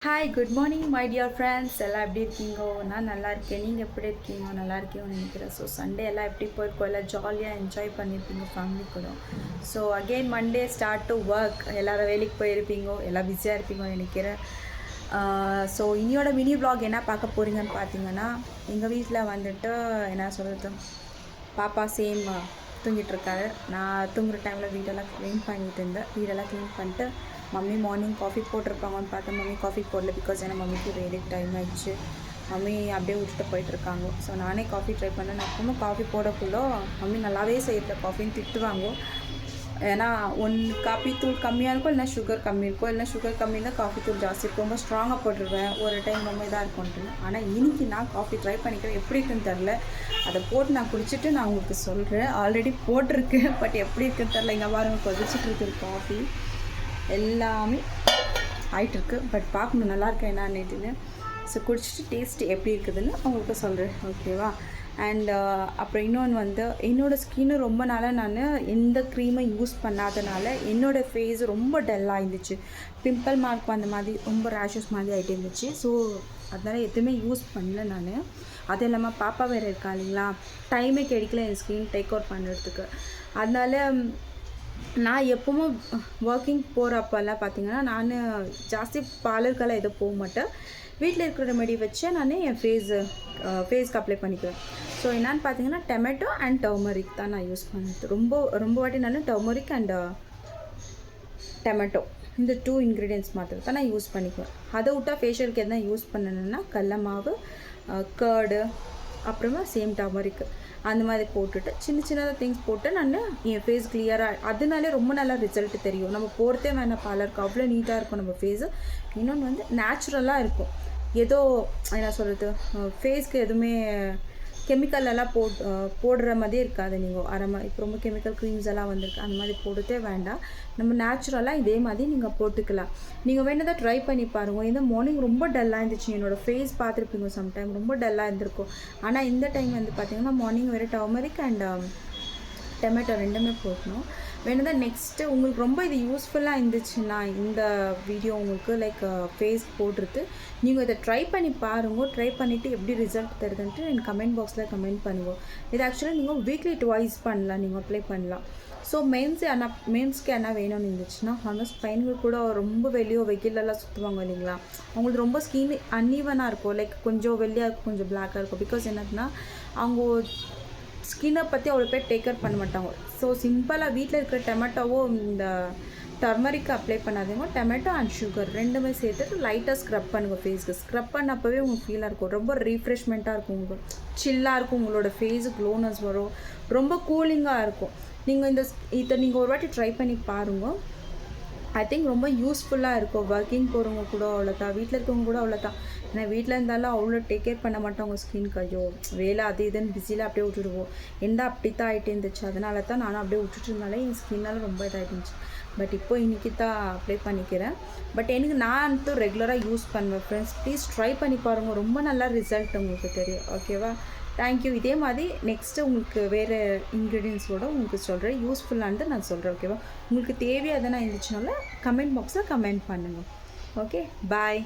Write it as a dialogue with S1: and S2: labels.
S1: Hi good morning my dear friends எல்லாம் எப்படி இருக்கீங்கோ? நான் நல்லா இருக்கேன். நீங்கள் எப்படி இருக்கீங்க? நல்லா இருக்கீங்கன்னு நினைக்கிறேன். ஸோ சண்டே எல்லாம் எப்படி போயிருக்கோம்? எல்லாம் ஜாலியாக என்ஜாய் பண்ணியிருப்பீங்க ஃபேமிலி கூட. So again Monday start to work. எல்லோரும் வேலைக்கு போயிருப்பீங்கோ, எல்லாம் பிஸியாக இருப்பீங்கன்னு நினைக்கிறேன். ஸோ இனியோட மினி வ்ளாக் என்ன பார்க்க போகிறீங்கன்னு பார்த்தீங்கன்னா, எங்கள் வீட்டில் வந்துட்டு என்ன சொல்கிறது, பாப்பா சேம் தூங்கிட்டுருக்காரு. நான் தூங்குற டைமில் வீடெல்லாம் க்ளீன் பண்ணிட்டு இருந்தேன். வீடெல்லாம் க்ளீன் பண்ணிட்டு மம்மி மார்னிங் காஃபி போட்டிருப்பாங்கன்னு பார்த்தா மம்மி காஃபி போடல. பிகாஸ் ஏன்னா மம்மிக்கு வேலைக்கு டைம் ஆகிடுச்சு. மம்மி அப்படியே விட்டுட்டு போயிட்டுருக்காங்க. ஸோ நானே காஃபி ட்ரை பண்ணேன். நான் எப்பவுமே காஃபி போடக்குள்ளே மம்மி நல்லாவே செய்யல காஃபின்னு திட்டுவாங்க. ஏன்னா காஃபி தூள் கம்மியாக இருக்கும், இல்லைனா சுகர் கம்மி இருக்கும், இல்லைனா சுகர் கம்மின்னா காஃபி தூள் ஜாஸ்தி இருக்கும். ரொம்ப ஸ்ட்ராங்காக போட்டுருவேன். ஒரு டைம் ரொம்ப இதாக இருக்கும்ட்டு. ஆனால் இன்றைக்கி நான் காஃபி ட்ரை பண்ணிக்கிறேன். எப்படி இருக்குன்னு தெரில. அதை போட்டு நான் குடிச்சிட்டு நான் உங்களுக்கு சொல்கிறேன். ஆல்ரெடி போட்டிருக்கேன், பட் எப்படி இருக்குன்னு தெரில. இங்கே பாருங்க கொதிச்சிட்டு இருக்குது காஃபி எல்லாமே ஆகிட்டுருக்கு. பட் பார்க்கணும் நல்லாயிருக்கேன் என்னன்னுட்டுன்னு. ஸோ குடிச்சிட்டு டேஸ்ட் எப்படி இருக்குதுன்னு உங்களுக்கு சொல்கிறேன், ஓகேவா? அண்ட் அப்புறம் இன்னொன்று வந்து என்னோடய ஸ்கின்னு ரொம்ப நாளாக நான் எந்த க்ரீமை யூஸ் பண்ணாதனால என்னோடய ஃபேஸ் ரொம்ப டல்லாக இருந்துச்சு. பிம்பிள் மார்க் அந்த மாதிரி ரொம்ப ரேஷஸ் மாதிரி ஆகிட்டு இருந்துச்சு. ஸோ அதனால் எதுவுமே யூஸ் பண்ணல நான். அது இல்லாமல் பாப்பா வேறு இருக்கா இல்லைங்களா, டைமே கிடைக்கல என் ஸ்கின் டேக் அவுட் பண்ணுறதுக்கு. அதனால் நான் எப்பவும் ஒர்க்கிங் போகிறப்பெல்லாம் பார்த்திங்கன்னா நான் ஜாஸ்தி பார்லருக்கெல்லாம் எதுவும் போக மாட்டேன். வீட்டில் இருக்கிற ரெமெடி வச்சு நான் என் ஃபேஸ்க்கு அப்ளை பண்ணிக்குவேன். ஸோ என்னான்னு பார்த்தீங்கன்னா டொமேட்டோ அண்ட் டர்மரிக் தான் நான் யூஸ் பண்ணுறது. ரொம்ப வாட்டி நான் டர்மரிக் அண்ட் டொமேட்டோ இந்த 2 இன்க்ரீடியன்ட்ஸ் மாத்திரம் தான் நான் யூஸ் பண்ணிக்குவேன். அதை விட்டால் ஃபேஷியலுக்கு எதனா யூஸ் பண்ணணுன்னா கடல மாவு, கர்டு, அப்புறமா சேம் டர்மரிக் அந்த மாதிரி போட்டுட்டு சின்னதாக திங்ஸ் போட்டு நான் என் ஃபேஸ் கிளியராக, அதனாலே ரொம்ப நல்லா ரிசல்ட் தெரியும். நம்ம போகிறதே வேணாம் பார்லருக்கு, அவ்வளோ நீட்டாக இருக்கும் நம்ம ஃபேஸு. இன்னொன்று வந்து நேச்சுரலாக இருக்கும். ஏதோ என்ன சொல்கிறது, ஃபேஸ்க்கு எதுவுமே கெமிக்கலெல்லாம் போடுற மாதிரியே இருக்காது. நீங்கள் இப்போ ரொம்ப கெமிக்கல் க்ரீம்ஸ் எல்லாம் வந்திருக்கு, அந்த மாதிரி போட்டுகிட்டே வேண்டாம். நம்ம நேச்சுரலாக இதே மாதிரி நீங்கள் போட்டுக்கலாம். நீங்கள் வேணதான் ட்ரை பண்ணி பாருங்கள். இந்த மார்னிங் ரொம்ப டல்லாக இருந்துச்சு. என்னோடய ஃபேஸ் பார்த்துருப்பீங்க சம்டைம் ரொம்ப டல்லாக இருந்திருக்கும். ஆனால் இந்த டைம் வந்து பார்த்திங்கன்னா மார்னிங் வேறு டர்மரிக் அண்ட் டொமேட்டோ ரெண்டுமே போடணும். வேணுதான் நெக்ஸ்ட்டு உங்களுக்கு ரொம்ப இது யூஸ்ஃபுல்லாக இருந்துச்சுன்னா இந்த வீடியோ உங்களுக்கு லைக் ஃபேஸ் போடுறது, நீங்கள் இதை ட்ரை பண்ணி பாருங்கள். ட்ரை பண்ணிவிட்டு எப்படி ரிசல்ட் தருதுன்ட்டு எனக்கு கமெண்ட் பாக்ஸில் கமெண்ட் பண்ணுவோம். இது ஆக்சுவலாக நீங்கள் வீக்லி ட்வைஸ் பண்ணலாம், நீங்கள் அப்ளை பண்ணலாம். ஸோ மென்ஸ்க்கு என்ன வேணும்னு இருந்துச்சுன்னா, ஆல்மோஸ்ட் பையன்கள் கூட ரொம்ப வெயிலெல்லாம் சுற்றுவாங்க இல்லைங்களா, அவங்களுக்கு ரொம்ப ஸ்கின் அன்ஈவனாக இருக்கும். லைக் கொஞ்சம் வெள்ளையாக இருக்கும், கொஞ்சம் பிளாக்காக இருக்கும். பிகாஸ் என்னதுன்னா அவங்க ஸ்கின்னை பற்றி அவ்வளோ பேர் டேக் கேர் பண்ண மாட்டாங்க. ஸோ சிம்பிளாக வீட்டில் இருக்கிற டொமேட்டோவோ இந்த டர்மரிக்கு அப்ளை பண்ணாதீங்க. டொமேட்டோ அண்ட் சுகர் ரெண்டுமே சேர்த்துட்டு லைட்டாக ஸ்க்ரப் பண்ணுங்கள் ஃபேஸ்க்கு. ஸ்க்ரப் பண்ணப்பவே உங்களுக்கு ஃபீலாக இருக்கும், ரொம்ப ரீஃப்ரெஷ்மெண்ட்டாக இருக்கும், உங்களுக்கு சில்லாக இருக்கும், உங்களோட ஃபேஸு க்ளோனஸ் வரும், ரொம்ப கூலிங்காக இருக்கும். நீங்கள் இதை நீங்கள் ஒரு வாட்டி ட்ரை பண்ணி பாருங்கள். ஐ திங்க் ரொம்ப யூஸ்ஃபுல்லாக இருக்கும். ஒர்க்கிங் போகிறவங்க கூட அவ்வளோதான், வீட்டில் இருக்கவங்க கூட அவ்வளோதான். ஏன்னா வீட்டில் இருந்தாலும் அவ்வளோ டேக் கேர் பண்ண மாட்டோம் ஸ்கின்க்கு. ஐயோ வேலை அது இதுன்னு பிஸியில் அப்படியே விட்டுடுவோம். அப்படி தான் ஆகிட்டே இருந்துச்சு. அதனால தான் நானும் அப்படியே விட்டுட்டு இருந்தாலே என் ஸ்கின்னால் ரொம்ப இதாகிடுச்சு. பட் இப்போ இன்றைக்கி தான் அப்ளை பண்ணிக்கிறேன். பட் எனக்கு நான் ரெகுலராக யூஸ் பண்ணுவேன். ஃப்ரெண்ட்ஸ் ப்ளீஸ் ட்ரை பண்ணி பாருங்கள், ரொம்ப நல்லா ரிசல்ட் உங்களுக்கு தெரியும், ஓகேவா? தேங்க்யூ. இதே மாதிரி நெக்ஸ்ட்டு உங்களுக்கு வேறு இன்க்ரீடியன்ஸோடு உங்களுக்கு சொல்கிறேன், யூஸ்ஃபுல்லானது நான் சொல்கிறேன், ஓகேவா? உங்களுக்கு தேவையாக எதனா இருந்துச்சுனால கமெண்ட் பாக்ஸில் கமெண்ட் பண்ணுங்கள். ஓகே, பாய்.